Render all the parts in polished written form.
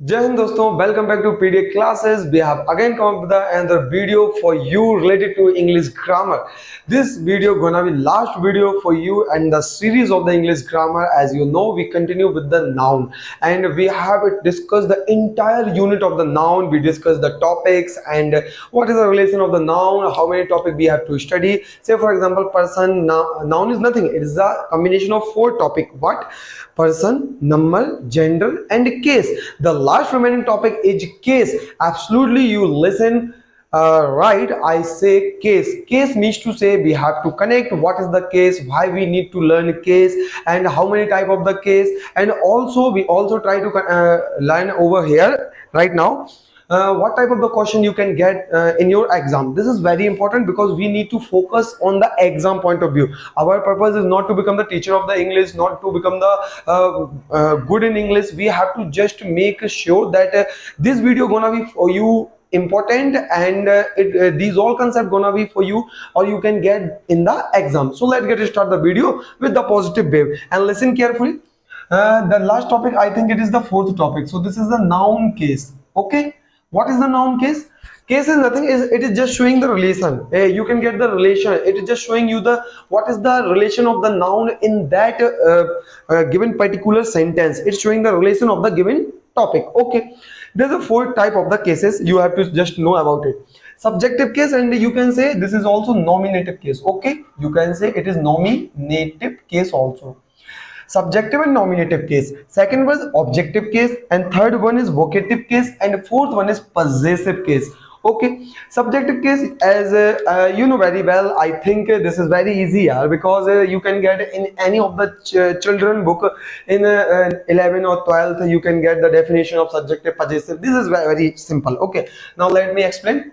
Jai Hind दोस्तों, welcome back to PDF classes. We have again come up with another video for you related to English grammar. This video gonna be last video for you and the series of the English grammar. As you know, we continue with the noun and we have discussed the entire unit of the noun. We discussed the topics and what is the relation of the noun, how many topics we have to study. Say for example, person. Noun is nothing. It is a combination of four topics. What? Person, number, gender and case. The last remaining topic is case. Absolutely, you listen right. I say case. Case means to say we have to connect what is the case, why we need to learn case, and how many type of the case. And also we also try to learn over here right now what type of the question you can get in your exam. This is very important because we need to focus on the exam point of view. Our purpose is not to become the teacher of the English, not to become the good in English. We have to just make sure that this video gonna be for you important and these all concepts gonna be for you or you can get in the exam. So let's get start the video with the positive wave and listen carefully. The last topic, I think it is the fourth topic. So this is the noun case. Okay, what is the noun case? Case is nothing, is it is just showing the relation. You can get the relation. It is just showing you the what is the relation of the noun in that given particular sentence. It's showing the relation of the given topic. Okay, there's a four type of the cases. You have to just know about it. Subjective case, and you can say this is also nominative case. Okay, you can say it is nominative case also. Subjective and nominative case. Second was objective case, and third one is vocative case, and fourth one is possessive case. Okay, subjective case, as you know very well, I think this is very easy because you can get in any of the children book in 11 or 12th. You can get the definition of subjective, possessive. This is very simple. Okay, now let me explain.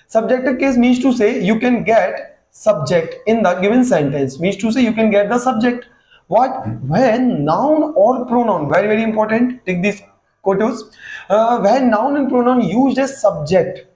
Subjective case means to say you can get subject in the given sentence. Means to say you can get the subject. What? When noun or pronoun, very important, take these quotes. When noun and pronoun used as subject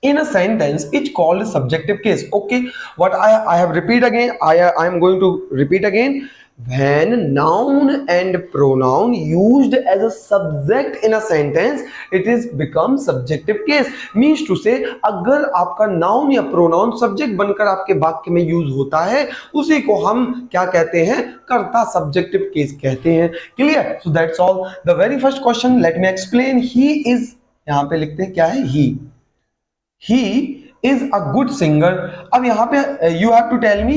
in a sentence, it's called a subjective case. Okay, what I have repeat again, I am going to repeat again. When noun and pronoun used as a subject in a sentence, it is become subjective case. Means to say, अगर आपका noun या pronoun subject बनकर आपके वाक्य में use होता है, उसी को हम क्या कहते हैं? कर्ता subjective case कहते हैं. Clear? So that's all. The very first question, let me explain. He is, यहाँ पे लिखते हैं क्या है? He is a good singer. अब यहाँ पे you have to tell me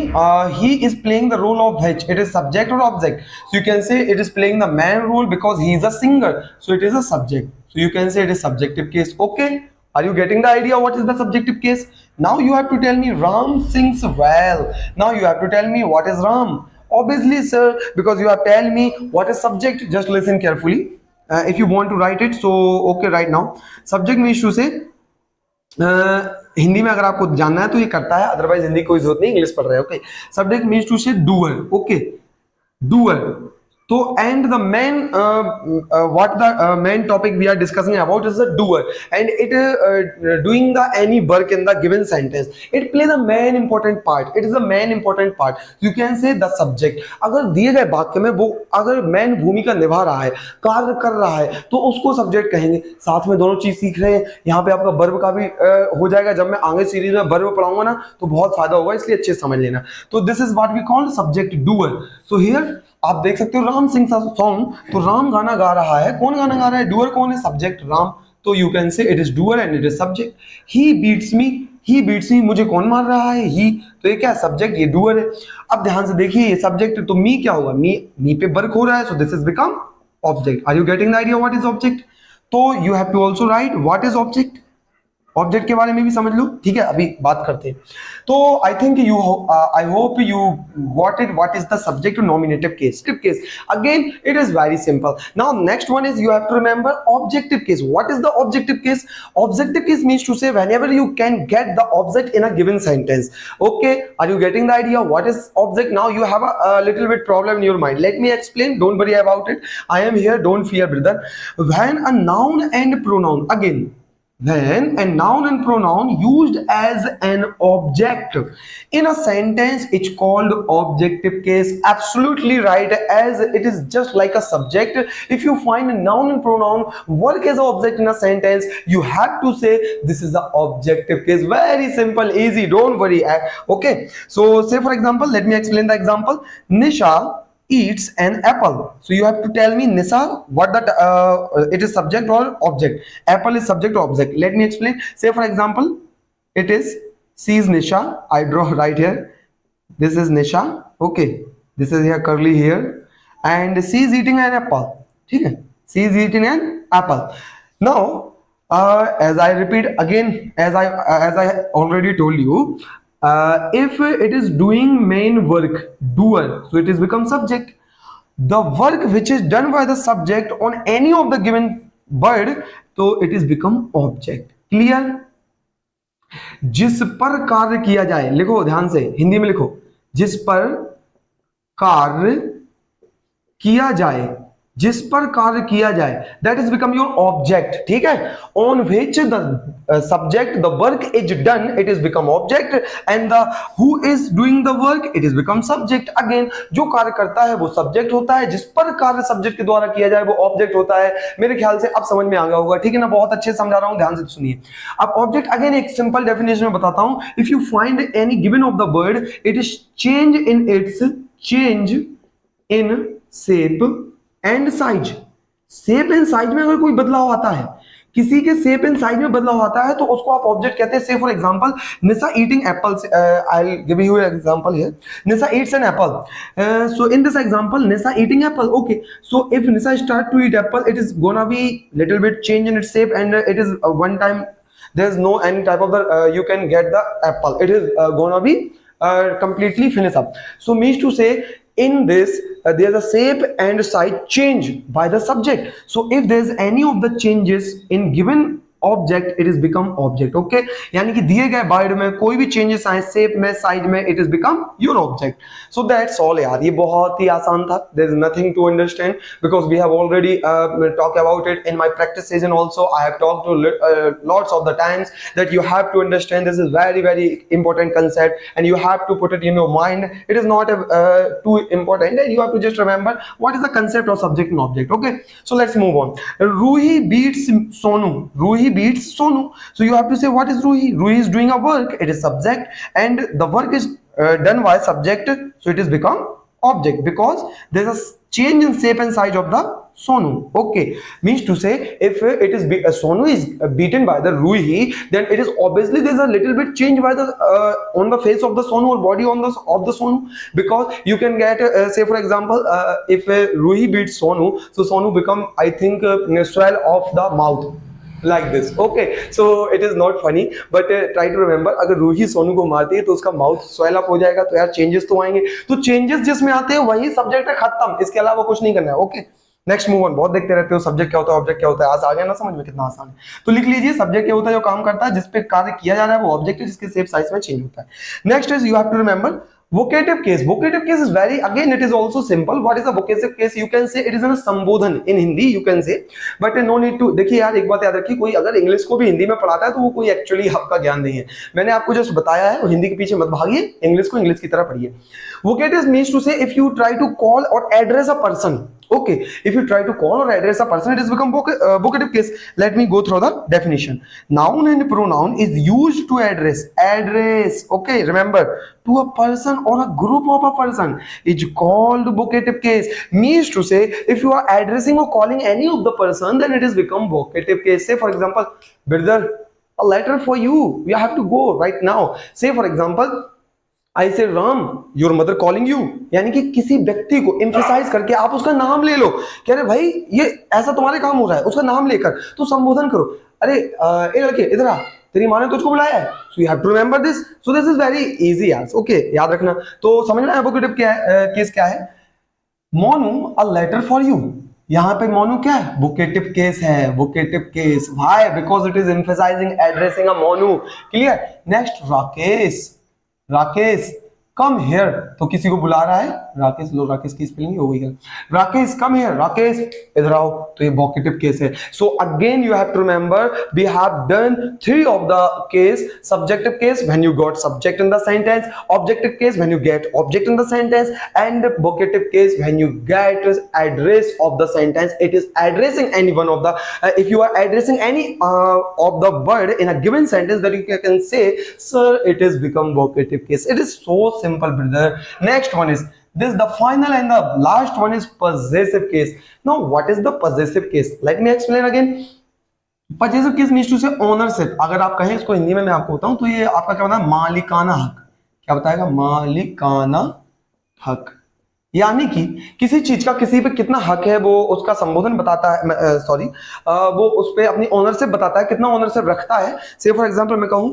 he is playing the role of which? It is subject or object? So you can say it is playing the man role because he is a singer. So it is a subject. So you can say it is subjective case. Okay. Are you getting the idea what is the subjective case? Now you have to tell me Ram sings well. Now you have to tell me what is Ram. Obviously, sir, because you have tell me what is subject. Just listen carefully. If you want to write it, so okay, right now. Subject means to say Hindi में अगर आपको जानना है तो ये करता है, otherwise Hindi कोई जरूरत नहीं, इंग्लिश पढ़ रहे हैं. ओके, सब्जेक्ट मीन्स टू से doer. Okay, doer. So and the main what the main topic we are discussing about is the doer, and it doing the any work in the given sentence. It plays a main important part. It is a main important part. You can say the subject. अगर दिए गए वाक्य में वो अगर main भूमिका निभा रहा है, कार्य कर रहा है, तो उसको subject कहेंगे. साथ में दोनों चीज सीख रहे हैं. यहाँ पे आपका verb का भी हो जाएगा. जब मैं आगे सीरीज में verb पढ़ाऊंगा ना तो बहुत फायदा होगा, इसलिए अच्छे से समझ लेना. तो this is what we call subject doer. So here आप देख सकते हो राम सिंह सॉन्ग, तो राम गाना गा रहा है. कौन गाना गा रहा है? डूअर कौन है? सब्जेक्ट राम. तो you can say it is doer and it is subject. He beats me, he beats me, मुझे कौन मार रहा है? ही. तो ये क्या सब्जेक्ट, ये डूअर है. अब ध्यान से देखिए, ये सब्जेक्ट तो मी क्या होगा? मी पे वर्क हो रहा है, so this is become object. Are you getting the idea what is object? तो you have to also write what is object. Object के बारे में भी समझ लो. ठीक है, अभी बात करते हैं. तो I think you I hope you got it what is the subject nominative case. Case again it is very simple. Now next one is you have to remember objective case. What is the objective case? Objective case means to say whenever you can get the object in a given sentence. Okay, are you getting the idea what is object? Now you have a little bit problem in your mind. Let me explain, don't worry about it. I am here, don't fear brother. When a noun and pronoun, again when a noun and pronoun used as an object in a sentence it's called objective case. Absolutely right, as it is just like a subject. If you find a noun and pronoun work as an object in a sentence, you have to say this is the objective case. Very simple, easy, don't worry. Okay, so say for example, let me explain the example. Nisha eats an apple. So you have to tell me, Nisa, what that it is subject or object. Apple is subject or object. Let me explain. Say for example, it is, she is Nisha. I draw right here. This is Nisha. Okay, this is here curly here, and she is eating an apple. Okay, she is eating an apple. Now as I repeat again, as I already told you, if it is doing main work, doer, so it is become subject. The work which is done by the subject on any of the given word, so it is become object. Clear? जिस पर कार्य किया जाए, लिखो ध्यान से, हिंदी में लिखो, जिस पर कार्य किया जाए, जिस पर कार्य किया जाए, that is become your object. ठीक है, on which the subject the work is done, it is become object, and the who is doing the work, it is become subject. Again, जो कार्य करता है वो सब्जेक्ट होता है, जिस पर कार्य सब्जेक्ट के द्वारा किया जाए वो ऑब्जेक्ट होता है. मेरे ख्याल से अब समझ में आ गया होगा. ठीक है ना, बहुत अच्छे से समझा रहा हूं, ध्यान से सुनिए. अब ऑब्जेक्ट अगेन एक सिंपल डेफिनेशन में बताता हूं. If you find any given of the word, it is change in shape and size. Shape and size में अगर कोई बदलाव आता है, किसी के शेप एंड साइज में बदलाव आता है, तो उसको आप ऑब्जेक्ट कहते हैं. Say for example, Nisha eating apple. I will give you example here. Nisha eats an apple. So in this example, Nisha eating apple. Okay, so if Nisha start to eat apple, it is gonna be little bit change in its shape, and it is one time there is no any type of the you can get the apple. It is gonna be completely finished up. So means to say, in this there is a shape and size change by the subject. So if there is any of the changes in given object, it is become object. Okay, यानी कि दिए गए word में कोई भी changes आए, shape में, size में, it is become your object. So that's all यार, ये बहुत ही आसान था. There is nothing to understand because we have already talk about it in my practice session also. I have talked to lots of the times that you have to understand this is very very important concept and you have to put it in your mind. It is not too important and you have to just remember what is the concept of subject and object. Okay, so let's move on. Ruhi beats Sonu. Ruhi beats Sonu. So you have to say what is Ruhi. Ruhi is doing a work. It is subject, and the work is done by subject. So it is become object because there is a change in shape and size of the Sonu. Okay, means to say if it is Sonu is beaten by the Ruhi, then it is obviously there is a little bit change by the on the face of the Sonu or body on the of the Sonu, because you can get say for example if Ruhi beats Sonu, so Sonu become I think swell of the mouth like this. Okay, so it is not funny but try to remember, अगर रूही सोनू को मारती है तो उसका mouth swell up हो जाएगा. तो यार चेंजेस तो आएंगे, तो चेंजेस जिसमें आते हैं वही सब्जेक्ट है, खत्म. इसके अलावा कुछ नहीं करना है. Okay, next move on. बहुत देखते रहते हो सब्जेक्ट क्या होता है, ऑब्जेक्ट क्या होता है. आज आ गया ना समझ में, कितना आसान है. तो लिख लीजिए, सब्जेक्ट क्या होता है, जो काम करता है, जिस पे कार्य किया जा रहा है वो ऑब्जेक्ट है, जिसके शेप साइज में चेंज होता है. Next is you have to remember vocative case. Vocative case is very, again it is also simple. What is a vocative case? You can say it is a संबोधन in Hindi you can say, but no need to. देखिए यार, एक बात याद रखिए, कोई अगर English को भी हिंदी में पढ़ाता है तो वो कोई एक्चुअली आपका ज्ञान नहीं है. मैंने आपको जस्ट बताया है, हिंदी के पीछे मत भागिए, इंग्लिश को इंग्लिश की तरह पढ़िए. Vocative means to say if you try to call or address a person. Okay, if you try to call or address a person, it is become vocative case. Let me go through the definition. Noun and pronoun is used to address. Okay, remember, to a person or a group of a person is called vocative case. Means to say if you are addressing or calling any of the person, then it is become vocative case. Say for example, brother, a letter for you, you have to go right now. Say for example, I say Ram, your mother calling you. यानी कि किसी व्यक्ति को emphasise करके आप उसका नाम ले लो, कह रहे भाई ये ऐसा तुम्हारे काम हो रहा है, उसका नाम लेकर तो संबोधन करो. अरे ए लड़के इधर आ, तेरी माँ ने तुझको बुलाया है. So you have to remember this. So this is very easy यार. ओके, याद रखना. तो समझ में आया वोकेटिव क्या है, केस क्या है. Monu a letter for you. यहाँ पे मोनू क्या है, वोकेटिव केस है. Vocative case, why? Because it is emphasizing addressing a Monu. Clear. Next, Rakesh. Rakesh come here, तो किसी को बुला रहा है राकेश, लो राकेश की स्पेलिंग हो गई है, राकेश कम हेयर, राकेश इधर आओ, तो ये वोकेटिव केस है। So again you have to remember we have done 3 of the case, subjective case when you got subject in the sentence, objective case when you get object in the sentence, and vocative case when you get address of the sentence, it is addressing any one of the if you are addressing any of the word in a given sentence, that you can say sir, it is become vocative case. It is so simple, brother. Next one is this, the final and the last one is possessive case. Now what is the possessive case? Let me explain again. Possessive case means to say ownership. अगर आप कहें इसको हिंदी में मैं आपको बताऊं तो ये आपका क्या बताया, मालिकाना हक। क्या बताएगा, मालिकाना हक, यानी कि किसी चीज का किसी पे कितना हक है वो उसका संबोधन बताता है, सॉरी वो उस पे अपनी ओनरशिप बताता है, कितना ओनरशिप रखता है। से फॉर एग्जांपल मैं कहूं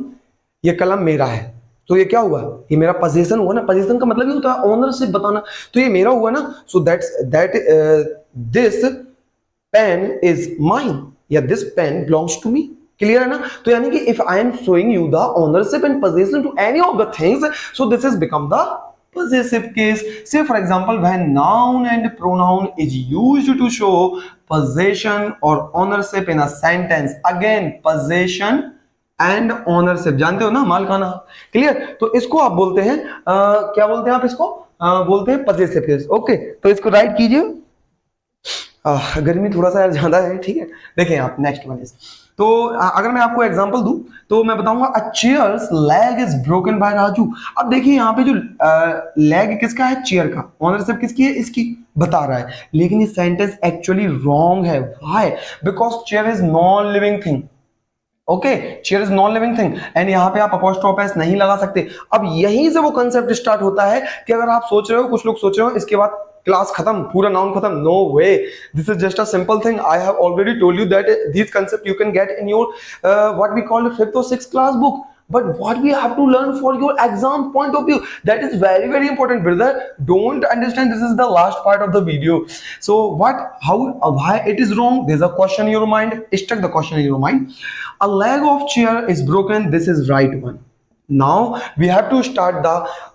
ये कलम मेरा है, तो ये क्या हुआ, ये मेरा पोजीशन हुआ ना, पोजीशन का मतलब ये होता है ओनरशिप बताना, तो ये मेरा हुआ ना, so that this pen is mine, या this pen belongs to me. Clear है ना? तो यानी कि if I am showing you the ownership and position to any of the things, so this is become the possessive case. Say for example, when noun and pronoun is used to show possession or ownership in a sentence. Again, possession and ownership, जानते हो ना, मालकाना। Clear? तो इसको आप बोलते हैं क्या बोलते हैं आप इसको? बोलते हैं possessive case। ओके, तो इसको राइट कीजिए। गर्मी थोड़ा सा यार ज्यादा है, ठीक है। देखें आप, नेक्स्ट वन इज, तो अगर मैं आपको एग्जांपल दूं तो मैं बताऊंगा a chair's leg is broken by Raju. अब देखिए यहाँ पे जो लेग किसका है, चेयर का, ओनरशिप किसकी है, इसकी बता रहा है, लेकिन ये सेंटेंस एक्चुअली रॉन्ग है। Why? Because chair is non living thing. Okay, chair is non living thing, and यहाँ पे आप अपोस्ट्रोफ एस नहीं लगा सकते। अब यहीं से वो कंसेप्ट स्टार्ट होता है कि अगर आप सोच रहे हो, कुछ लोग सोच रहे हो इसके बाद क्लास खत्म, पूरा नाउन खत्म, no way, this is just a simple thing. I have already told you that this concept you can get in your what we call 5th or 6th class book, but what we have to learn for your exam point of view, that is very very important, brother. Don't understand, this is the last part of the video. So what, how, why it is wrong? There's a question in your mind, stuck the question in your mind. A leg of chair is broken, this is right one. Now we have to start the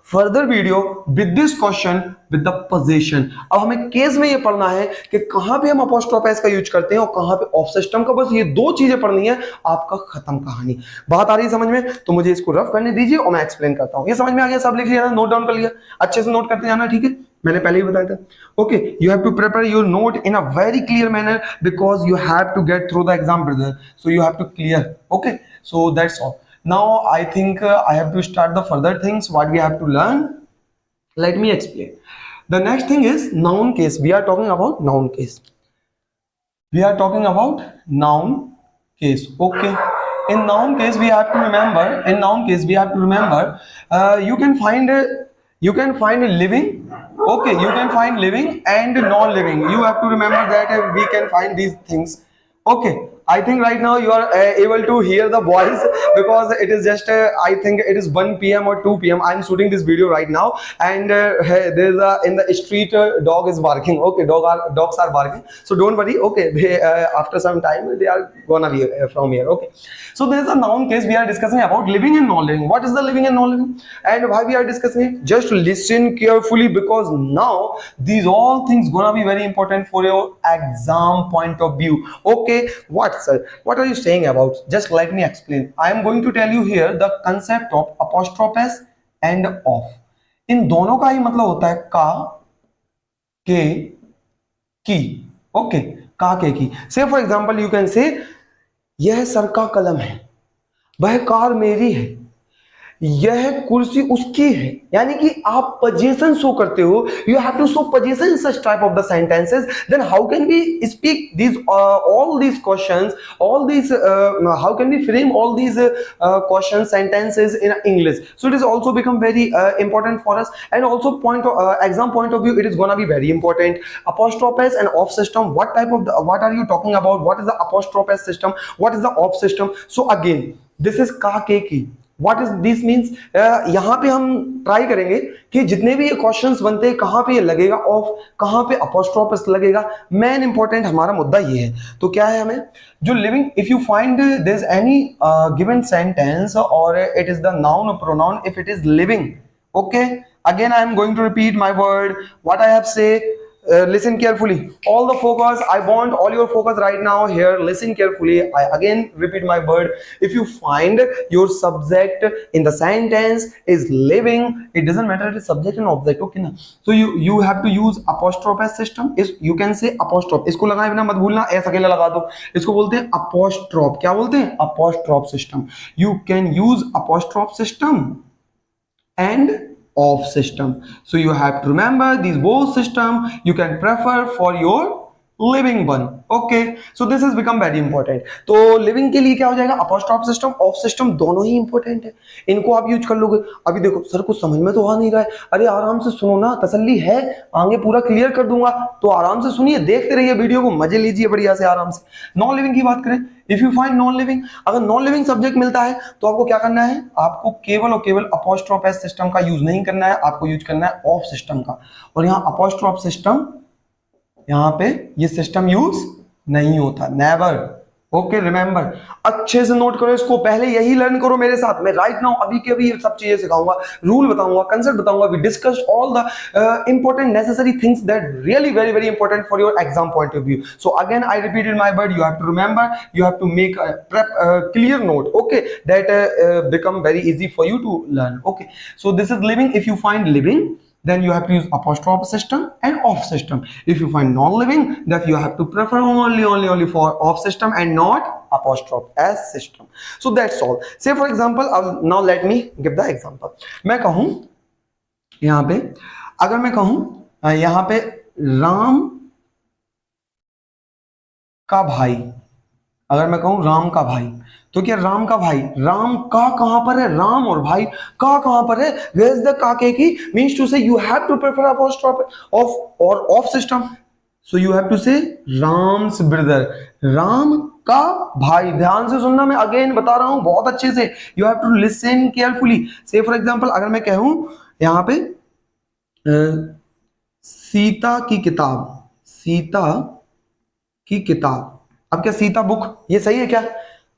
further video with this question with the possession. अब हमें case में ये पढ़ना है कि कहां पे हम अपोस्ट्रोफ एस का यूज करते हैं और कहां पे ऑफ सिस्टम का, बस ये दो चीजें पढ़नी है, आपका खत्म कहानी। बात आ रही है समझ में? तो मुझे इसको रफ करने दीजिए और मैं एक्सप्लेन करता हूं। ये समझ में आ गया? सब लिख लिया, नोट डाउन कर लिया, अच्छे से नोट करते जाना, ठीक है? मैंने पहले ही बताया था। Okay, you have to prepare your note in a very clear manner because you have to get through the exam, brother, so you have to clear. Okay, so that's all. Now I think I have to start the further things what we have to learn. Let me explain. The next thing is noun case. We are talking about noun case. We are talking about noun case. Okay, in noun case we have to remember, in noun case we have to remember you can find living. Okay, you can find living and non-living. You have to remember that we can find these things. Okay, I think right now you are able to hear the voice because it is just I think it is 1 p.m. or 2 p.m. I'm shooting this video right now, and there's a in the street dog is barking. Okay, dogs are barking, so don't worry. Okay, they, after some time they are gonna be from here. Okay, so there's a noun case we are discussing about living and non-living. What is the living and non-living, and why we are discussing it? Just listen carefully because now these all things gonna be very important for your exam point of view. Okay, what sir, what are you saying about? Just let me explain. I am going to tell you here the concept of apostrophe s and of. इन दोनों का ही मतलब होता है का, के, की। Okay, का, के, की। से फॉर एग्जाम्पल यू कैन से यह सर का कलम है, वह कार मेरी है, यह कुर्सी उसकी है, यानी कि आप पोजीशन शो करते हो, you have to show position in such type of the sentences, then how can we speak these all these questions, all these how can we frame all these questions, sentences in English? So it is also become very important for us, and also exam point of view it is gonna be very important. Apostrophe s and off system, what type of what are you talking about? What is the apostrophe s system, what is the off system? So again, this is का, के, की। What is this means? यहाँ पे हम try करेंगे कि जितने भी ये क्वेश्चंस बनते हैं कहाँ पे ये लगेगा ऑफ, कहाँ पे अपोस्ट्रोफस लगेगा। मेन इंपॉर्टेंट हमारा मुद्दा ये है। तो क्या है हमें जो living, if you find there is any given sentence और इट इज द नाउन और pronoun, if it is living, okay, Again, I am going to repeat my word, what I have said. Listen carefully. All the focus, I want all your focus right now here. Listen carefully. I again repeat my word. If you find your subject in the sentence is living, it doesn't matter it is subject and object. Okay ना? So you have to use apostrophe system. Is you can say apostrophe. इसको लगाए बिना मत भूलना, ऐसा अकेला लगा दो. इसको बोलते हैं apostrophe. क्या बोलते हैं? Apostrophe system. You can use apostrophe system and of system. So you have to remember these both system you can prefer for your living one. Okay, so this has become very important. तो living के लिए क्या हो जाएगा? apostrophe system, of system दोनों ही important है. इनको आप यूज कर लोगे. अभी देखो सर कुछ समझ में तो आ नहीं रहा है. अरे आराम से सुनो ना, तसल्ली है, आगे पूरा क्लियर कर दूंगा. तो आराम से सुनिए, देखते रहिए वीडियो को, मजे लीजिए बढ़िया से आराम से. नॉन लिविंग की बात करें, if you find non living, अगर नॉन लिविंग सब्जेक्ट मिलता है तो आपको क्या करना है? आपको केवल और केवल apostrophe सिस्टम का यूज नहीं करना है, आपको यूज करना है ऑफ सिस्टम का. और यहाँ apostrophe सिस्टम, यहाँ पे ये सिस्टम यूज नहीं होता, नेवर. ओके, रिमेंबर, अच्छे से नोट करो इसको, पहले यही लर्न करो मेरे साथ. मैं राइट नाउ अभी के अभी ये सब चीजें सिखाऊंगा, रूल बताऊंगा, कंसेप्ट बताऊंगा. We discussed all the important necessary things that really very very important for your exam point of view. So again I repeated my word, you have to remember, you have to make prep clear note, okay, that become very easy for you to learn. Okay, so this is living. If you find living, then you have to use apostrophe system and off system. If you find non-living, then you have to prefer only for off system and not apostrophe as system. So that's all. Say for example, now let me give the example. मैं कहूँ यहाँ पे, अगर मैं कहूँ यहाँ पे राम का भाई, अगर मैं कहूँ राम का भाई, तो क्या राम का भाई, राम का कहां पर है? राम और भाई का कहां पर है? Where is the का के की? Means to say you have to prefer apostrophe of or off system. So you have to say Ram's brother. Ram का भाई. ध्यान से सुनना, मैं अगेन बता रहा हूं बहुत अच्छे से. You have to listen carefully. Say for example, अगर मैं कहूं यहाँ पे सीता की किताब, सीता की किताब. अब क्या सीता बुक, ये सही है क्या?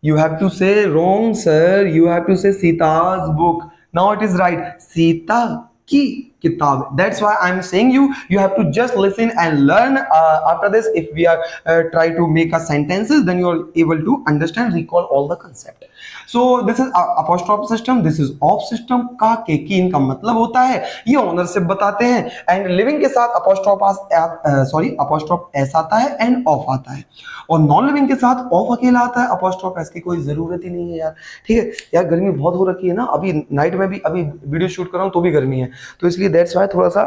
You have to say wrong sir, you have to say Sita's book. Now it is right, Sita की किताब. That's why I'm saying you have to just listen and learn. After this, if we are try to make a sentences, then you are able to understand, recall all the concept. So this is apostrophe system, this is off system. का के की इनका मतलब होता है, ये ownership बताते हैं. एंड लिविंग के साथ apostrophe एस आता है एंड ऑफ आता है, और नॉन लिविंग के साथ ऑफ अकेला आता है, apostrophe एस की कोई जरूरत ही नहीं है यार. ठीक है यार, गर्मी बहुत हो रखी है ना, अभी नाइट में भी अभी वीडियो शूट कर रहा हूँ तो भी गर्मी है, तो इसलिए दैट्स वाई थोड़ा सा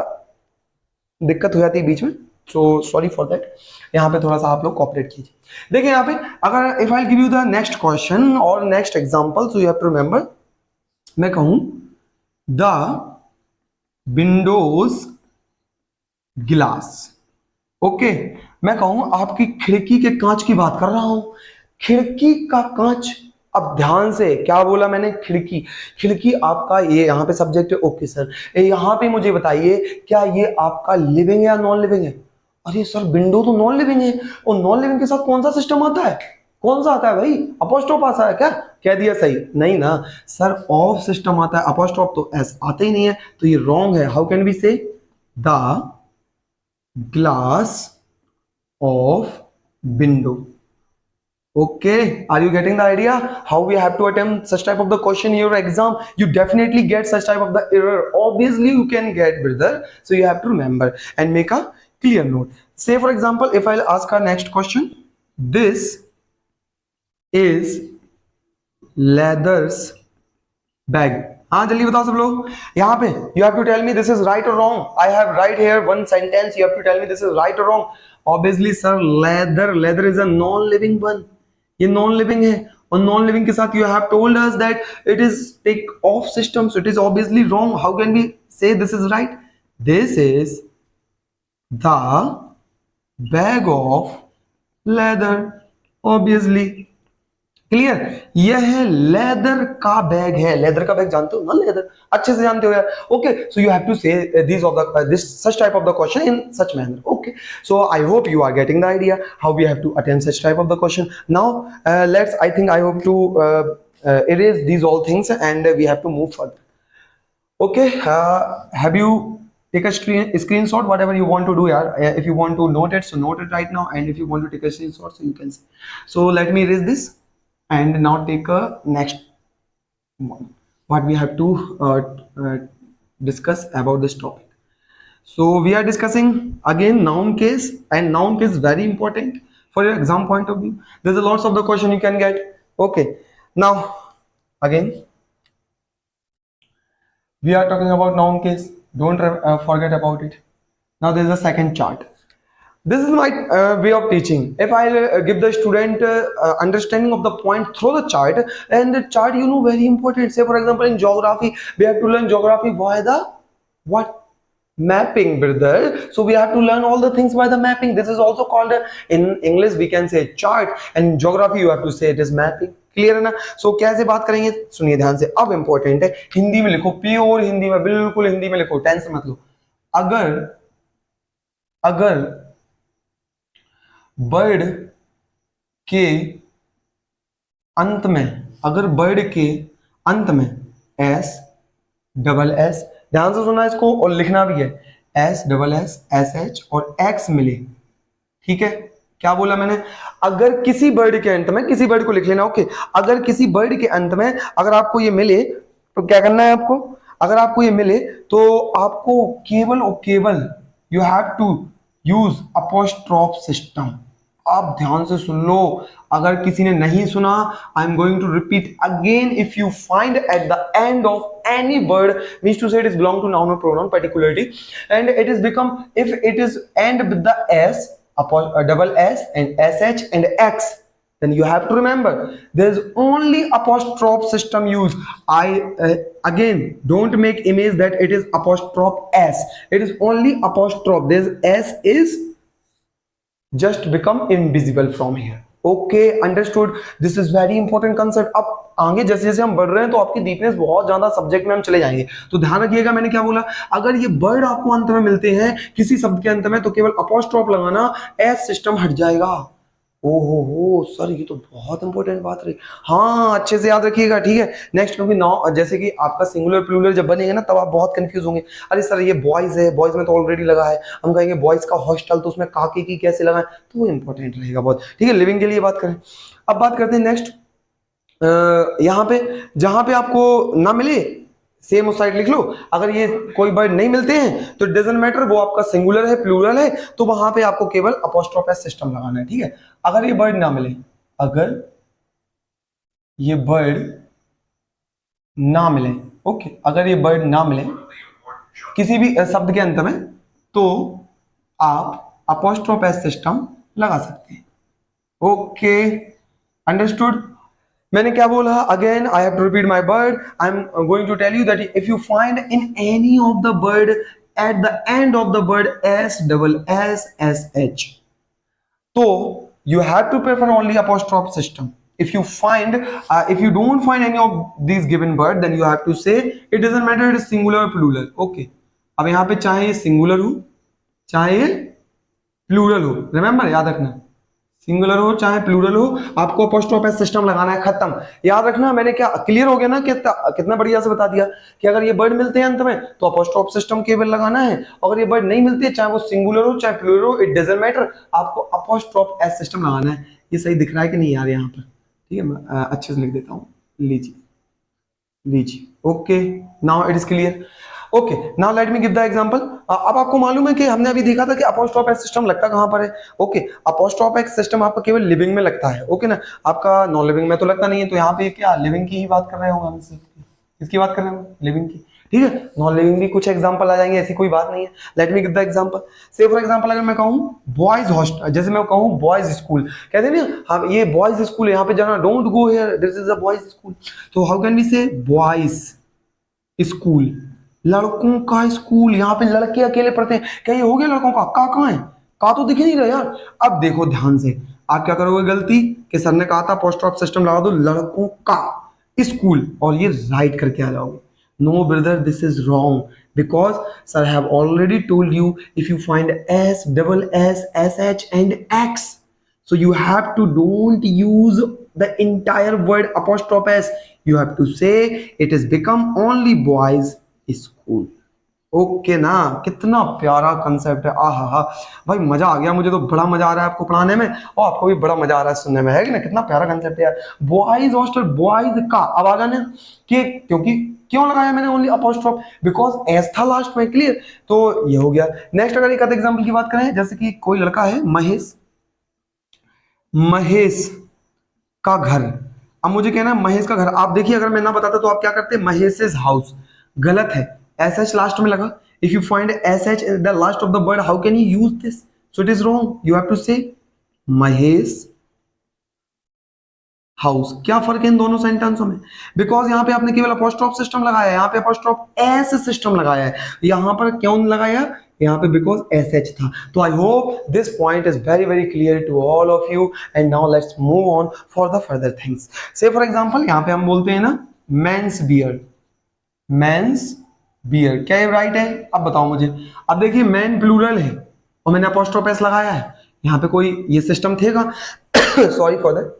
दिक्कत हो जाती है बीच में. So sorry for that. यहाँ पे थोड़ा सा आप लोग कोऑपरेट कीजिए. देखिए यहाँ पे, अगर if I give you the next question और next example, so you have to remember, मैं कहूं द विंडोज ग्लास. ओके, मैं कहूं आपकी खिड़की के कांच की बात कर रहा हूं. खिड़की का कांच. अब ध्यान से, क्या बोला मैंने? खिड़की. खिड़की आपका ये यहाँ पे सब्जेक्ट है. ओके सर, यहाँ पे मुझे बताइए क्या ये आपका लिविंग है या नॉन लिविंग है? अरे सर विंडो तो नॉन लिविंग है, और नॉन लिविंग के साथ कौन सा सिस्टम आता है? कौन सा आता है भाई? अपॉस्ट्रोफ आता है क्या? कह दिया सही. नहीं ना सर, ऑफ सिस्टम आता है, अपॉस्ट्रोफ तो एस आता ही नहीं है, तो ये रॉन्ग है. हाउ कैन वी से the glass of window? Okay, are you getting the idea how we have to attempt such type of the question in your exam? You definitely get such type of the error. Obviously you can get, brother. So you have to remember and make a clear note. Say for example, if I'll ask our next question, this is leather's bag. हाँ जल्दी बताओ सब लोग. यहाँ पे you have to tell me this is right or wrong. I have right here one sentence. You have to tell me this is right or wrong. Obviously sir, leather is a non-living one. ये non living है, और non living के साथ you have told us that it is take of system, so it is obviously wrong. How can we say this is right? This is the bag of leather. Obviously clear, यह है leather का bag है. Leather का bag जानते हो ना? Leather अच्छे से जानते हो यार. Okay, so you have to say this of the this such type of the question in such manner. Okay, so I hope you are getting the idea how we have to attempt such type of the question. Now let's, I think I hope to erase these all things and we have to move further. Okay, have you take a screenshot whatever you want to do, yaar. If you want to note it, so note it right now, and if you want to take a screenshot, so you can see. So let me erase this and now take a next one. What we have to uh, discuss about this topic. So we are discussing again noun case, and noun case very important for your exam point of view. There's a lots of the question you can get. Okay, now again we are talking about noun case. Don't forget about it. Now there is a second chart. This is my way of teaching. If I give the student understanding of the point through the chart, and the chart, you know, very important. Say for example in geography, we have to learn geography by the what? Mapping, brother. So we have to learn all the things by the mapping. This is also called in English we can say chart, and in geography you have to say it is mapping. Clear है ना? सो कैसे बात करेंगे, सुनिए ध्यान से. अब important है, हिंदी में लिखो, प्योर हिंदी में, बिल्कुल हिंदी में लिखो, टेंशन मत लो. अगर अगर बर्ड के अंत में, अगर बर्ड के अंत में एस डबल एस, ध्यान से सुना इसको और लिखना भी है, S double S S H और एक्स मिले, ठीक है? क्या बोला मैंने? अगर किसी बर्ड के अंत में, किसी बर्ड को लिख लेना. ओके, अगर किसी बर्ड के अंत में अगर आपको ये मिले तो क्या करना है आपको? अगर आपको ये मिले तो आपको केवल और केवल you have to use apostrophe system. आप ध्यान से सुन लो, अगर किसी ने नहीं सुना, I am going to repeat again. If you find at the end of any word, means to say it is belong to noun और pronoun particularly, and it is become, if it is end with the S double s and sh and x, then you have to remember there is only apostrophe system used. I again don't make image that it is apostrophe s, it is only apostrophe. This s is just become invisible from here. Okay, understood? This is very important concept. अब आगे जैसे जैसे हम बढ़ रहे हैं तो आपकी डीपनेस बहुत ज्यादा सब्जेक्ट में हम चले जाएंगे. तो ध्यान रखिएगा मैंने क्या बोला. अगर ये वर्ड आपको अंत में मिलते हैं किसी शब्द के अंत में, तो केवल अपोस्ट्रोफ लगाना, एस सिस्टम हट जाएगा. ओहो हो सर, ये तो बहुत इंपॉर्टेंट बात रही. हाँ, अच्छे से याद रखिएगा, ठीक है? नेक्स्ट, क्योंकि नाउ जैसे कि आपका सिंगुलर प्लूरल जब बनेगा ना, तब आप बहुत कंफ्यूज होंगे. अरे सर ये बॉयज है, बॉयज में तो ऑलरेडी लगा है. हम कहेंगे बॉयज का हॉस्टल, तो उसमें काके की कैसे लगाएं, तो वो इंपॉर्टेंट रहेगा बहुत, ठीक है? लिविंग के लिए बात करें. अब बात करते हैं नेक्स्ट. यहाँ पे जहां पे आपको ना मिले, सेम उस साइड लिख लो. अगर ये कोई वर्ड नहीं मिलते हैं तो डजंट मैटर, वो आपका सिंगुलर है प्लूरल है, तो वहां पे आपको केवल अपोस्ट्रोफ एस सिस्टम लगाना है, ठीक है? अगर ये वर्ड ना मिले, अगर ये वर्ड ना मिले, ओके, अगर ये वर्ड ना मिले किसी भी शब्द के अंत में, तो आप अपोस्ट्रोफ एस सिस्टम लगा सकते हैं. Okay, understood? मैंने क्या बोला? Again I have to repeat my word. I am going to tell you that if you find in any of the word at the end of the word S double S S H, तो you have to prefer only apostrophe system. If you find if you don't find any of these given word, then you have to say it doesn't matter it is singular or plural. Okay, अब यहाँ पे चाहे ये singular हो चाहे plural हो, remember, याद रखना, सिंगुलर हो चाहे प्लूरल हो, आपको अपोस्ट्रोफ एस सिस्टम लगाना है. खत्म. याद रखना, मैंने क्या क्लियर हो गया ना, कितना बढ़िया से बता दिया कि अगर ये वर्ड मिलते हैं अंत में तो अपोस्ट्रोफ सिस्टम केवल लगाना है. अगर ये वर्ड नहीं मिलते, चाहे वो सिंगुलर हो चाहे प्लूरल हो, इट डजंट मैटर, आपको अपोस्ट्रोफ एस सिस्टम लगाना है. ये सही दिख रहा है कि नहीं यार यहाँ पर? ठीक है, मैं अच्छे से लिख देता हूँ. लीजिए लीजिए. Okay, now it is clear. Okay, now let me give the example. अब आपको मालूम है कि हमने अभी देखा था कि अपोस्ट्रोफ एस सिस्टम लगता कहां पर है. ओके, अपोस्ट्रोफ एस सिस्टम आपका केवल लिविंग में लगता है, ओके ना? आपका नॉन लिविंग में तो लगता नहीं है. तो यहाँ पे क्या लिविंग की ही बात कर रहे होंगे हम, किसकी बात कर रहे हैं? लिविंग की, ठीक है? नॉन लिविंग भी कुछ एग्जांपल आ जाएंगे, ऐसी कोई बात नहीं है. Let me give the example. से फॉर एग्जांपल अगर मैं कहूँ बॉयज हॉस्टल, जैसे मैं कहूँ बॉयज स्कूल, कहते हैं ना हम ये बॉयज स्कूल है, यहाँ पे जाना, don't go here, this is a boys school. तो हाउ कैन वी से बॉयज स्कूल, लड़कों का स्कूल. यहाँ पे लड़के अकेले पढ़ते हैं. क्या ये हो गया लड़कों का? कहाँ है? का तो दिख ही नहीं रहा यार. अब देखो ध्यान से, आप क्या करोगे गलती कि सर ने कहा था अपोस्ट्रोफ सिस्टम लगा दो, लड़कों का स्कूल, और ये राइट करके आ जाओगे. No brother, this is wrong, because sir have already told you if you find S double S S H and X, so you have to don't use the entire word apostrophe s. You have to say it is become only boys school. Okay ना, कितना प्यारा concept है। आहा हा, भाई मजा आ गया, मुझे तो बड़ा मजा आ रहा है आपको पढ़ाने में, और आपको भी बड़ा मजा आ रहा है सुनने में, है कि ना? कितना प्यारा कंसेप्ट है यार। बॉयज हॉस्टल, बॉयज का अब आ गया ना कि क्योंकि क्यों लगाया मैंने ओनली अपोस्ट्रोफ, बिकॉज एस था लास्ट में, क्लियर? तो ये हो गया। नेक्स्ट अगर एक एग्जांपल की बात करें, जैसे कि कोई लड़का है महेश, महेश का घर। अब मुझे कहना है महेश का घर, आप देखिए अगर मैं ना बताता तो आप क्या करते? महेश हाउस, गलत है, एस एच लास्ट में लगा। If you find S H in the last of the word, how can you use this? So it is wrong, you have to say Mahesh house. क्या फर्क है इन दोनों सेंटेंसों में? बिकॉज यहाँ पे आपने केवल अपोस्ट्रोफ सिस्टम लगाया है, यहाँ पे अपोस्ट्रोफ एस सिस्टम लगाया है। यहाँ पर क्यों लगाया? यहाँ पे बिकॉज एस एच था। तो I hope this point is very very clear to all of you, and now let's move on for the further things. Say for example यहाँ पे हम बोलते हैं ना मेंस बियर, मेंस बियर, क्या ये राइट है? अब बताओ मुझे। अब देखिए मेन प्लूरल है और मैंने अपोस्ट्रोफ एस लगाया है, यहाँ पे कोई ये सिस्टम थेगा? Sorry for that,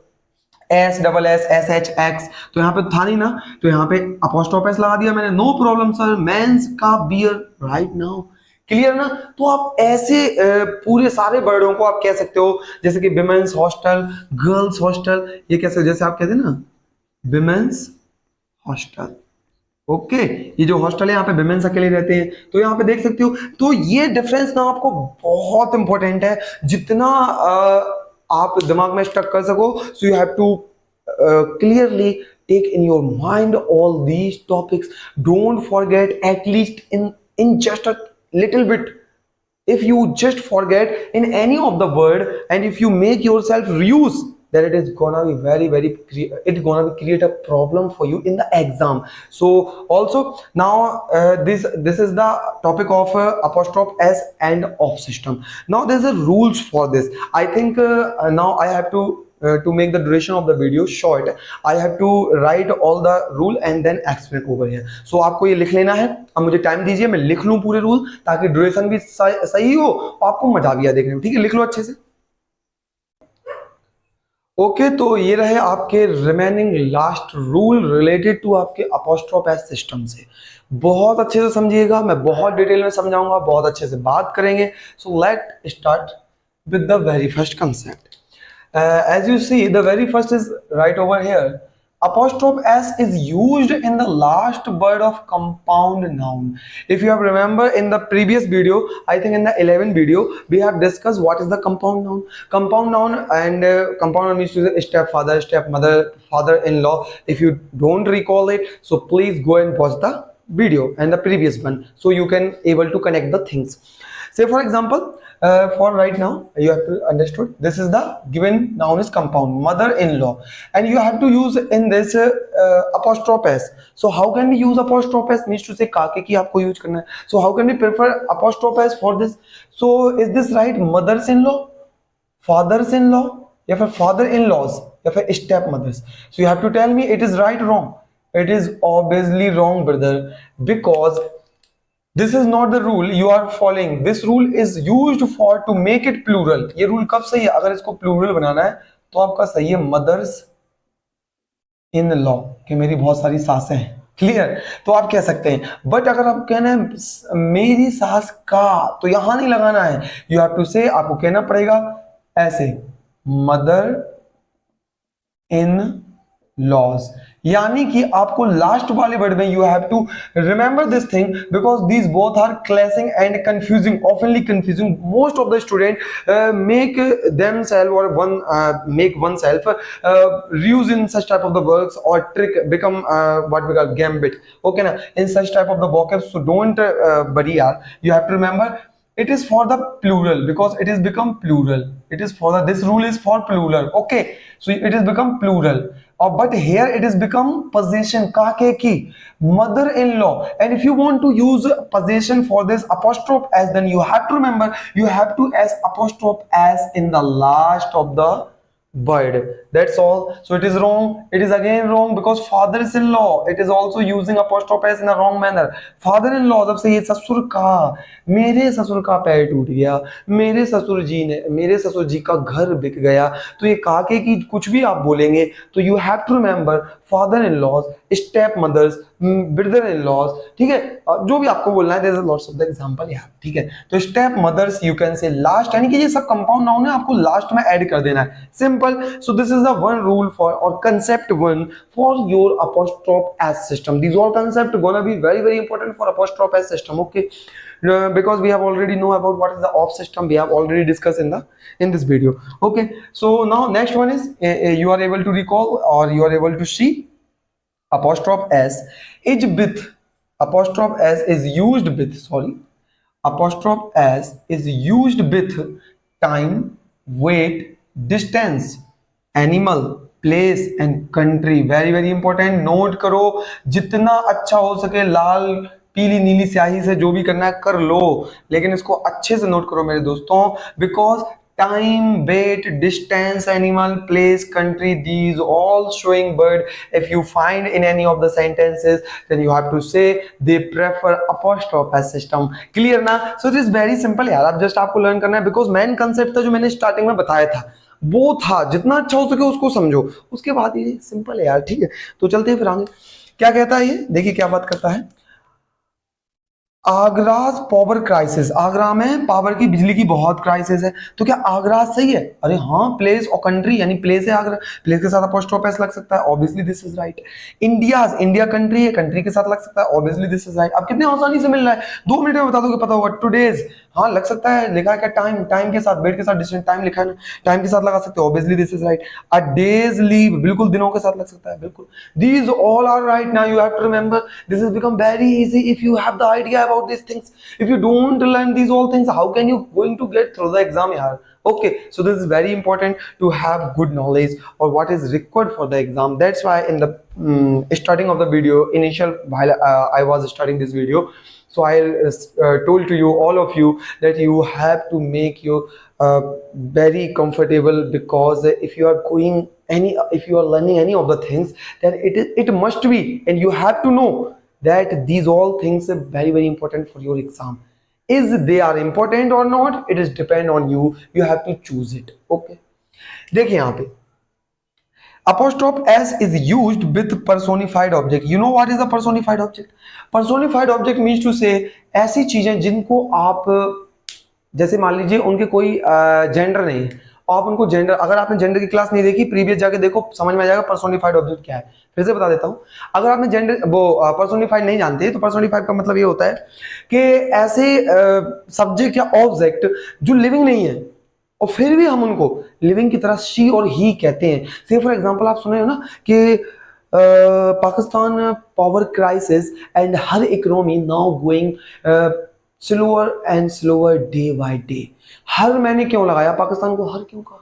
S double S S H X, तो यहाँ पे था नहीं ना, तो यहाँ पे अपोस्ट्रोफ एस लगा दिया मैंने, नो प्रॉब्लम सर, मेंस का बियर राइट नाउ, क्लियर ना? तो आप ऐसे पूरे सारे वर्डों को आप कह सकते हो, जैसे कि विमेंस हॉस्टल, गर्ल्स हॉस्टल, ये कैसे, जैसे आप कहते हैं ना विमेंस हॉस्टल, ओके। ये जो हॉस्टल है यहाँ पे विमेंस अकेले रहते हैं, तो यहाँ पे देख सकते हो। तो ये डिफरेंस ना आपको बहुत इंपॉर्टेंट है, जितना आप दिमाग में स्टक कर सको। So you have to clearly take in your mind all these topics. Don't forget, at least in just a little bit. If you just forget in any of the word, and if you make yourself reuse, then it is gonna be very very it's gonna be create a problem for you in the exam. So also now this is the topic of apostrophe s and off system. Now there's a rules for this. I think now I have to make the duration of the video short, I have to write all the rule and then explain over here. So आपको ये लिख लेना है। अब मुझे time दीजिए, मैं लिख लूं पूरे रूल, ताकि ड्यूरेशन भी सही हो और आपको मजा भी आए देखने में, ठीक है? लिख लो अच्छे से। ओके, तो ये रहे आपके remaining last rule related to आपके अपोस्ट्रोफ एस सिस्टम से। बहुत अच्छे से समझिएगा, मैं बहुत डिटेल में समझाऊंगा, बहुत अच्छे से बात करेंगे। So let start with the very first concept. As you see, the very first is right over here. Apostrophe s is used in the last word of compound noun. If you have remember in the previous video, I think in the 11th video, we have discussed what is the compound noun. Compound noun, and compound noun means to say stepfather, stepmother, father-in-law. If you don't recall it, so please go and watch the video and the previous one, so you can able to connect the things. Say for example, for right now you have to understood this is the given noun is compound, mother-in-law, and you have to use in this apostrophe s. So how can we use apostrophe s? Means to say काके की आपको use करना है। So how can we prefer apostrophe s for this? So is this right? mothers-in-law, fathers-in-law, या फिर father-in-laws, या फिर step-mothers? So you have to tell me it is right or wrong. It is obviously wrong, brother, because this is not the rule you are following. This rule is used for to make it plural. ये rule कब सही है? अगर इसको plural बनाना है तो आपका सही है mothers in law, कि मेरी बहुत सारी सासें हैं, क्लियर? तो आप कह सकते हैं, बट अगर आप कहना है मेरी सास का, तो यहां नहीं लगाना है, यू हैव टू से, आपको कहना पड़ेगा ऐसे, मदर इन लॉज, यानी कि आपको लास्ट वाले वर्ड में you have to remember this thing, because these both are clashing and confusing, oftenly confusing. Most of the student make themselves or one make oneself reuse in such type of the works or trick become what we call gambit, okay na, in such type of the vocab. So don't worry yaar, you have to remember it is for the plural, because it is become plural, it is for the, this rule is for plural, okay? So it is become plural, but here it is become possession, kaake ki, mother-in-law. And if you want to use possession for this apostrophe s, then you have to remember you have to as apostrophe s in the last of the word, that's all. So it is wrong, it is again wrong, because fathers-in-law, it is also using apostrophe s in a wrong manner. Father-in-law जब से ये ससुर का, मेरे ससुर का पैर टूट गया, मेरे ससुर जी ने, मेरे ससुर जी का घर बिक गया, तो ये काके की कुछ भी आप बोलेंगे तो you have to remember father-in-laws, step-mothers, brother in laws, ठीक है, जो भी आपको बोलना है, there is lots of the example यहाँ, ठीक है। तो step mothers you can say last, यानी कि ये सब कंपाउंड नाउन है, आपको लास्ट में ऐड कर देना है, simple. So this is the one rule for और concept one for your apostrophe s system. These all concept gonna be very very important for apostrophe s system, okay? Because we have already know about what is the off system, we have already discussed in this video, okay? So now next one is you are able to recall or you are able to see apostrophe s is with, apostrophe s is used with, sorry, apostrophe s is used with time, weight, distance, animal, place and country. Very very important, note करो, जितना अच्छा हो सके लाल पीली नीली स्याही से जो भी करना है कर लो, लेकिन इसको अच्छे से नोट करो मेरे दोस्तों, because time, weight, distance, animal, place, country, these all showing bird. If you find in any of the sentences, then you have to say they prefer apostrophe s system. Clear ना? So it is very simple यार, अब just आपको learn करना है, because main concept था जो मैंने starting में बताया था वो था, जितना अच्छा हो सके उसको समझो, उसके बाद ये सिंपल है यार, ठीक है। तो चलते हैं फिर आगे, क्या कहता है ये, देखिए क्या बात करता है। आगराज पावर क्राइसिस, आगरा में पावर की, बिजली की बहुत क्राइसिस है, तो क्या आगरा सही है? अरे हाँ, प्लेस और कंट्री, यानी प्लेस है आगरा, प्लेस के साथ अपोस्ट्रोफ एस लग सकता है, obviously this is right. India, India country है, कंट्री के साथ लग सकता है, ऑब्वियसली दिस इज राइट। अब कितने आसानी से मिल रहा है, 2 मिनट में बता दोगे, पता होगा। टुडेज, हाँ लग सकता है, लिखा है क्या, टाइम, टाइम के साथ, वेट के साथ, डिस्टेंस, टाइम लिखा है ना, टाइम के साथ लगा सकते हो, obviously this is right. A days leave, बिल्कुल दिनों के साथ लग सकता है, बिल्कुल। These all are right. Now you have to remember, this is become very easy if you have the idea about this things. If you don't learn these all things, how can you going to get through the exam yaar? Okay, so this is very important to have good knowledge or what is required for the exam. That's why in the starting of the video, initial while I was starting this video, so I told to you, all of you, that you have to make your very comfortable, because if you are going if you are learning any of the things, then it must be, and you have to know that these all things are very very important for your exam. Is they are important or not, it is depend on you, you have to choose it, okay? देखिए यहाँ पे apostrophe s is used with personified object. You know what is a personified object? Personified object means to say ऐसी चीजें जिनको आप, जैसे मान लीजिए उनके कोई जेंडर नहीं है, आप उनको जेंडर, अगर आपने जेंडर की क्लास नहीं देखी, प्रीवियस जाके देखो, समझ में आ जाएगा पर्सोनिफाइड ऑब्जेक्ट क्या है। फिर से बता देता हूं, अगर आपने जेंडर वो पर्सोनिफाइड नहीं जानते, तो पर्सोनिफाइड का मतलब ये होता है कि ऐसे सब्जेक्ट या ऑब्जेक्ट जो लिविंग नहीं है और फिर भी हम उनको लिविंग की तरह शी और ही कहते हैं। से फॉर एग्जांपल आप सुने हो ना कि Pakistan power crisis and her economy now going slower and slower day by day. Her मैंने क्यों लगाया, पाकिस्तान को हर क्यों कहा,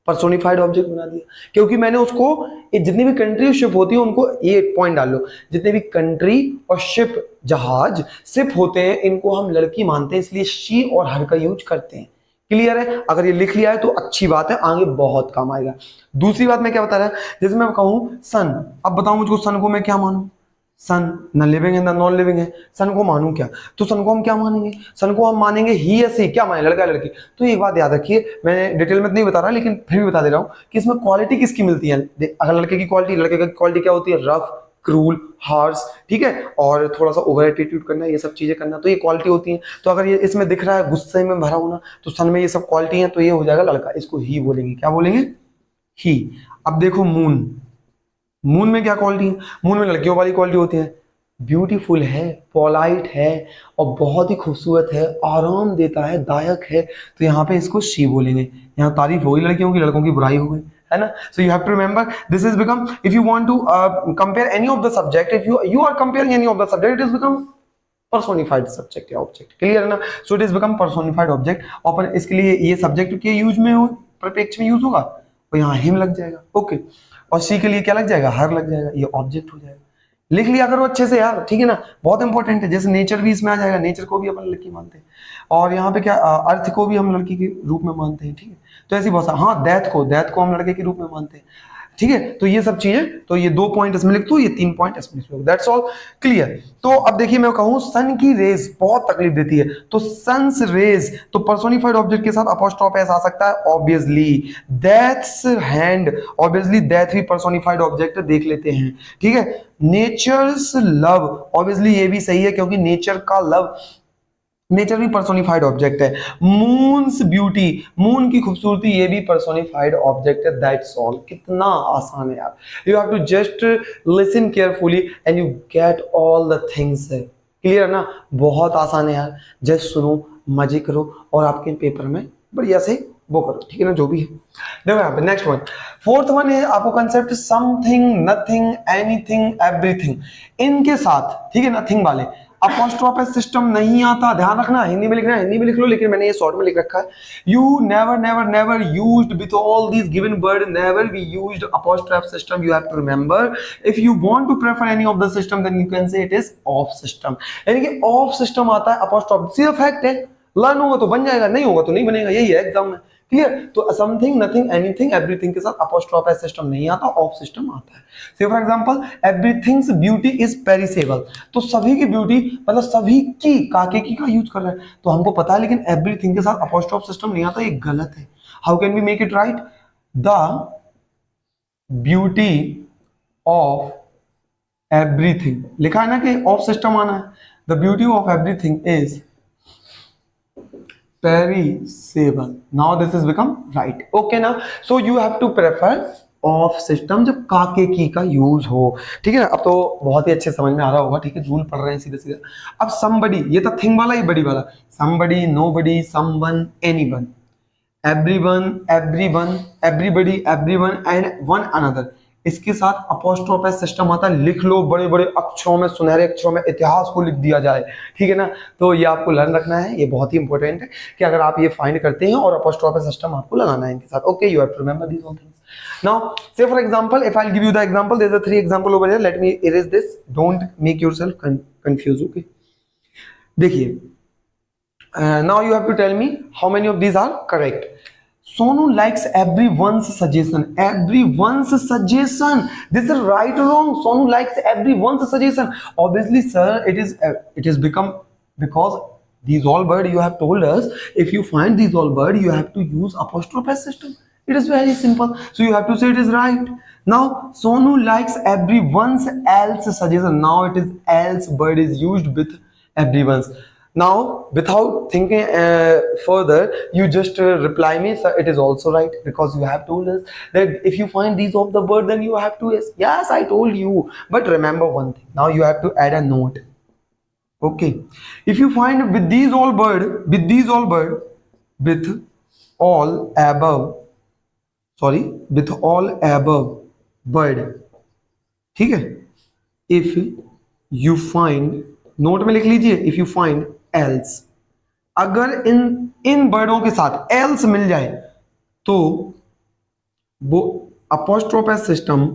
पर्सोनिफाइड ऑब्जेक्ट बना दिया, क्योंकि मैंने उसको, जितनी भी कंट्री शिप होती है उनको, ये पॉइंट डाल लो, जितने भी कंट्री और शिप, जहाज, शिप होते हैं, इनको हम लड़की मानते हैं, इसलिए शी और हर का यूज करते हैं। क्लियर है? अगर ये लिख लिया है तो अच्छी बात है, आगे बहुत काम आएगा। दूसरी बात मैं क्या बता रहा है, जैसे मैं कहूं सन, अब बताओ मुझको सन को मैं क्या मानूं, सन न लिविंग है ना नॉन लिविंग है, सन को मानूं क्या, तो सन को हम क्या मानेंगे, सन को हम मानेंगे ही या सी, क्या माने, लड़का लड़की। तो एक बात याद रखिए, मैंने डिटेल में नहीं बता रहा, लेकिन फिर भी बता दे रहा हूं कि इसमें क्वालिटी किसकी मिलती है। अगर लड़के की क्वालिटी, लड़के की क्वालिटी क्या होती है, रफ, क्रूल, हार्श, ठीक है, और थोड़ा सा ओवर एटीट्यूड करना, ये सब चीजें करना, तो ये क्वालिटी होती है। तो अगर ये इसमें दिख रहा है गुस्से में भरा होना, तो सन में ये सब क्वालिटी है, तो ये हो जाएगा लड़का, इसको ही बोलेंगे, क्या बोलेंगे, ही। अब देखो मून, मून में क्या क्वालिटी है, मून में लड़कियों वाली क्वालिटी होती है, ब्यूटीफुल है, पोलाइट है और बहुत ही खूबसूरत है, आराम देता है, दायक है, तो यहाँ पे इसको शी बोलेंगे। यहाँ तारीफ होगी लड़कियों की, लड़कों की बुराई हो गई, है ना। So you have to remember this is become, if you want to compare any of the subject, if you are comparing any of the subject, it is become personified subject या ऑब्जेक्ट। क्लियर है ना? So it is become personified object. और इसके लिए ये subject के use में हो, प्रत्यक्ष में यूज होगा, तो यहाँ हिम लग जाएगा, ओके। और सी के लिए क्या लग जाएगा, हर लग जाएगा, ये ऑब्जेक्ट हो जाएगा। लिख लिया करो अच्छे से यार, ठीक है ना, बहुत इंपॉर्टेंट है। जैसे नेचर भी इसमें आ जाएगा, नेचर को भी अपन लड़की मानते हैं, और यहाँ पे क्या, अर्थ को भी हम लड़की के रूप में मानते हैं, ठीक है। तो ऐसी बहुत सा, हाँ, डेथ को हम लड़के के रूप में मानते हैं। ठीक है, तो ये सब चीजें, तो ये 2 पॉइंट इसमें लिख दो, ये 3 पॉइंट इसमें लिख दो, दैट्स ऑल क्लियर। तो अब देखिए मैं कहूं सन की रेज बहुत तकलीफ देती है, तो सन्स रेज, तो पर्सोनिफाइड ऑब्जेक्ट के साथ अपोस्ट्रोफ एस आ सकता है obviously. Deaths hand, obviously death भी पर्सोनिफाइड ऑब्जेक्ट देख लेते हैं, ठीक है। नेचर्स लव, ऑब्वियसली ये भी सही है क्योंकि नेचर का लव, नेचर भी पर्सोनिफाइड ऑब्जेक्ट है। मून्स ब्यूटी, मून की खूबसूरती, ये भी पर्सोनिफाइड ऑब्जेक्ट है, दैट्स ऑल। कितना आसान है यार, you have to just listen carefully and you get all the things. Clear है ना, बहुत आसान है यार, जस्ट सुनो, मजे करो और आपके पेपर में बढ़िया से वो करो, ठीक है ना, जो भी है। देखो यहाँ पे नेक्स्ट वन, फोर्थ वन है आपको concept something, nothing, anything, everything, इनके साथ, ठीक है, नथिंग वाले अपोस्ट्रोफ सिस्टम नहीं आता, ध्यान रखना। हिंदी में लिखना है हिंदी में लिख लो, लेकिन मैंने ये शॉर्ट में लिख रखा है। You never never never used with all these given word, never we used apostrophe system, you have to remember. If you want to prefer any of the system then you can say it is of system, यानी कि of system आता है apostrophe, सिर्फ fact है, learn होगा तो बन जाएगा, नहीं होगा तो नहीं बनेगा, यही है एग्जाम में। क्लियर, तो समथिंग, नथिंग, एनीथिंग, एवरीथिंग के साथ अपोस्ट्रोफ सिस्टम नहीं आता, ऑफ सिस्टम आता है। से for example everything's beauty is perishable, तो सभी की ब्यूटी मतलब सभी की, काके की का यूज कर रहा है तो हमको पता है, लेकिन एवरीथिंग के साथ अपोस्ट्रोफ सिस्टम नहीं आता, ये गलत है। How can we make it right? The beauty of everything, लिखा है ना कि ऑफ सिस्टम आना है, the beauty of everything is perishable, now this is become right, okay ना। So you have to prefer of system जब काके की का यूज हो, ठीक है। अब तो बहुत ही अच्छे समझ में आ रहा होगा, ठीक है, रूल पढ़ रहे हैं सीधे सीधे। अब समबडी, ये तो थिंग वाला, ये बड़ी वाला, somebody, nobody, someone, anyone, everyone, everyone, everybody, everyone and one another, इसके साथ अपोस्ट्रोफ सिस्टम आता है। लिख लो बड़े बड़े अक्षरों में, सुनहरे अक्षरों में, इतिहास को लिख दिया जाए, ठीक है ना। तो ये आपको लर्न रखना है, ये बहुत ही इंपॉर्टेंट है कि अगर आप ये फाइंड करते हैं और अपोस्ट्रोफ सिस्टम आपको लगाना है इनके साथ, okay, you have to remember these all things. Now say for example, if I will give you the example, there are 3 example over here, let me erase this, don't make yourself confuse, okay. देखिए, now you have to tell me how many of these are correct. Sonu likes everyone's suggestion. Everyone's suggestion. This is right or wrong? Sonu likes everyone's suggestion. Obviously, sir, it is become, because these all word you have told us. If you find these all word, you have to use apostrophe system. It is very simple. So you have to say it is right. Now Sonu likes everyone's else suggestion. Now it is else word is used with everyone's. Now without thinking further, you just reply me, sir, it is also right, because you have told us that if you find these of the word, then you have to, yes, I told you. But remember one thing, now you have to add a note, okay. If you find with these all word, with all above, sorry, with all above word, ठीक है, if you find, note में लिख लीजिए, if you find else, अगर इन वर्डों के साथ else मिल जाए तो वो अपोस्ट्रोफ सिस्टम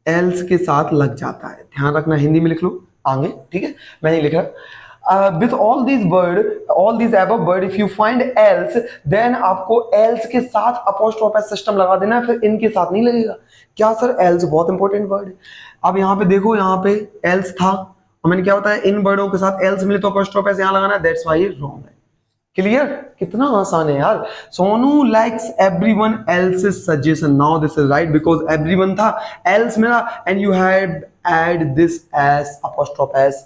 else के साथ लग जाता है, ध्यान रखना। हिंदी में लिख लो आगे, ठीक है, मैं नहीं लिख रहा। with all these above word, if you find else, then आपको else के साथ अपोस्ट्रोफ सिस्टम लगा देना है, फिर इनके साथ नहीं लगेगा। क्या सर? else बहुत इंपॉर्टेंट वर्ड है। अब यहाँ पे देखो, यहाँ पे else था, और मैंने क्या होता है, इन वर्डों के साथ else मिले तो अपोस्ट्रोफ यहाँ लगाना है, दैट्स व्हाई रॉन्ग है। क्लियर? कितना आसान है यार। Sonu likes everyone else's suggestion, now this is right, because everyone था, एल्स मेरा, and you had add this as apostrophe as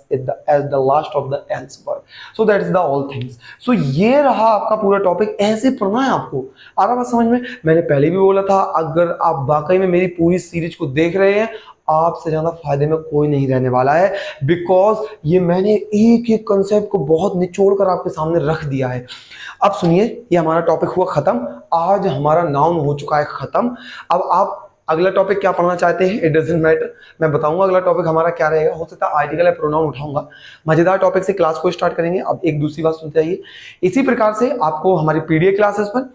the last of the else word, so that is the all things. So ये रहा आपका पूरा topic, ऐसे पढ़ना है आपको। आ रहा बात समझ में? मैंने पहले भी बोला था, अगर आप वाकई में मेरी पूरी सीरीज को देख रहे हैं, आपसे ज्यादा फायदे में कोई नहीं रहने वाला है, बिकॉज ये मैंने एक एक कंसेप्ट को बहुत निचोड़ कर आपके सामने रख दिया है। अब सुनिए, ये हमारा टॉपिक हुआ खत्म, आज हमारा नाउन हो चुका है खत्म। अब आप अगला टॉपिक क्या पढ़ना चाहते हैं, इट डजंट मैटर, मैं बताऊंगा अगला टॉपिक हमारा क्या रहेगा। हो सकता है आर्टिकल या प्रोनाउन उठाऊंगा। मजेदार टॉपिक से क्लास को स्टार्ट करेंगे। अब एक दूसरी बात सुनते आइए, इसी प्रकार से आपको हमारी पीडीए क्लासेस पर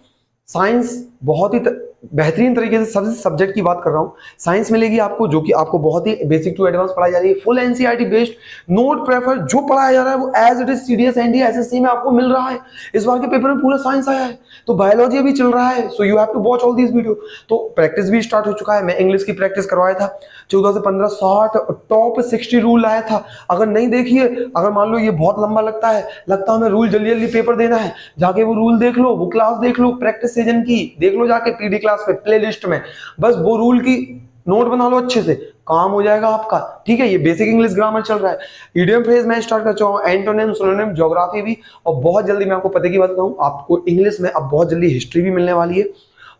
साइंस बहुत ही बेहतरीन तरीके से सभी सब्जेक्ट की बात कर रहा हूँ। साइंस मिलेगी आपको, जो कि आपको बहुत ही बेसिक टू एडवांस पढ़ाई जा रही है, full NCERT based, note prefer, जो पढ़ाया जा रहा है वो as it is CDS NDA SSC में आपको मिल रहा है। इस बार के पेपर में पूरा साइंस आया है, तो बायोलॉजी अभी चल रहा है, so you have to watch all this video. तो प्रैक्टिस भी स्टार्ट हो चुका है। मैं इंग्लिश की प्रैक्टिस करवाया था 14 से 15 60 टॉप 60 रूल लाया था। अगर नहीं देखिए, अगर मान लो ये बहुत लंबा लगता है हमें रूल जल्दी जल्दी पेपर देना है, जाके वो रूल देख लो, वो क्लास देख लो, प्रैक्टिस सेशन की देख लो जाके पीडी क्लास पे प्ले लिस्ट में, बस वो रूल की नोट बना लो, अच्छे से काम हो जाएगा आपका। ठीक है, ये बेसिक इंग्लिश ग्रामर चल रहा है। इडियम फ्रेज मैं स्टार्ट कर चुका हूँ, एंटोनिम, सिनोनिम, ज्योग्राफी भी, और बहुत जल्दी मैं आपको पते की बात बताऊं, आपको इंग्लिश में अब बहुत जल्दी हिस्ट्री भी मिलने वाली है।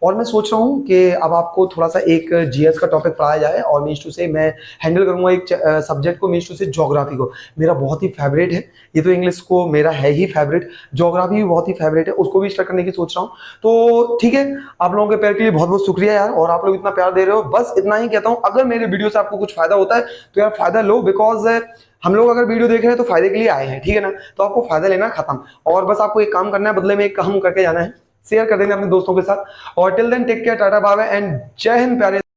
और मैं सोच रहा हूँ कि अब आपको थोड़ा सा एक जीएस का टॉपिक पढ़ाया जाए, और मीन्स टू से मैं हैंडल करूंगा एक सब्जेक्ट को, मीन्स टू से ज्योग्राफी को। मेरा बहुत ही फेवरेट है ये, तो इंग्लिश को मेरा है ही फेवरेट, ज्योग्राफी भी बहुत ही फेवरेट है, उसको भी स्टार्ट करने की सोच रहा हूँ। तो ठीक है, आप लोगों के प्यार के लिए बहुत बहुत शुक्रिया यार, और आप लोग इतना प्यार दे रहे हो। बस इतना ही कहता हूँ, अगर मेरे वीडियो से आपको कुछ फायदा होता है तो यार फायदा लो, बिकॉज हम लोग अगर वीडियो देख रहे हैं तो फायदे के लिए आए हैं, ठीक है ना। तो आपको फायदा लेना खत्म, और बस आपको एक काम करना है, बदले में एक काम करके जाना है, शेयर कर देंगे अपने दोस्तों के साथ। और till then take care, tata bye bye and जय हिंद प्यारे।